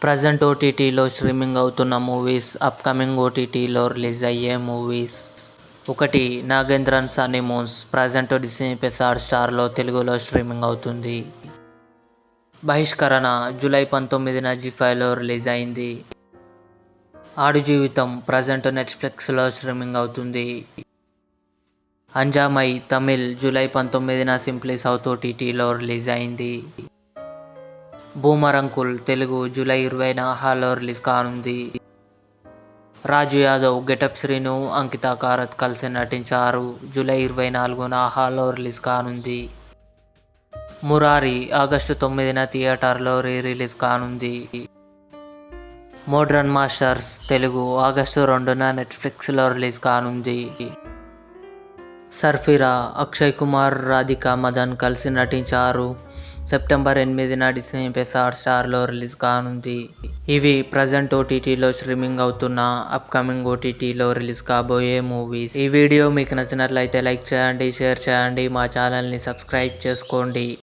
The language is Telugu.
ప్రజెంట్ ఓటీటీలో స్ట్రీమింగ్ అవుతున్న మూవీస్, అప్కమింగ్ ఓటీటీలో రిలీజ్ అయ్యే movies. 1. Nagendran's honeymoons present Disney plus హాట్‌స్టార్లో తెలుగులో స్ట్రీమింగ్ అవుతుంది. బహిష్కరణ జూలై 19న జీ5లో రిలీజ్ అయింది. ఆడు జీవితం ప్రజెంట్ నెట్ఫ్లిక్స్లో స్ట్రీమింగ్ అవుతుంది. అంజామై తమిళ్ జూలై 19న సింప్లీ సౌత్ ఓటీటీలో రిలీజ్ అయింది. బూమరంకుల్ తెలుగు జూలై 20న ఆహాలో రిలీజ్ కానుంది. రాజు యాదవ్ గెటప్ శ్రీను, అంకితా కారత్ కలిసి నటించారు. జూలై 24న ఆహాలో రిలీజ్ కానుంది. మురారి ఆగస్టు 9న థియేటర్లో రిలీజ్ కానుంది. మోడ్రన్ మాస్టర్స్ తెలుగు ఆగస్టు 2న నెట్ఫ్లిక్స్లో రిలీజ్ కానుంది. సర్ఫిరా అక్షయ్ కుమార్, రాధికా మదన్ కలిసి నటించారు. సెప్టెంబర్ 8న డిస్నీ ప్లస్ హాట్‌స్టార్లో రిలీజ్ కానుంది. ఇవి ప్రజెంట్ ఓటీటీలో స్ట్రీమింగ్ అవుతున్న, అప్కమింగ్ ఓటీటీలో రిలీజ్ కాబోయే మూవీస్. ఈ వీడియో మీకు నచ్చినట్లయితే లైక్ చేయండి, షేర్ చేయండి, మా ఛానల్ని సబ్స్క్రైబ్ చేసుకోండి.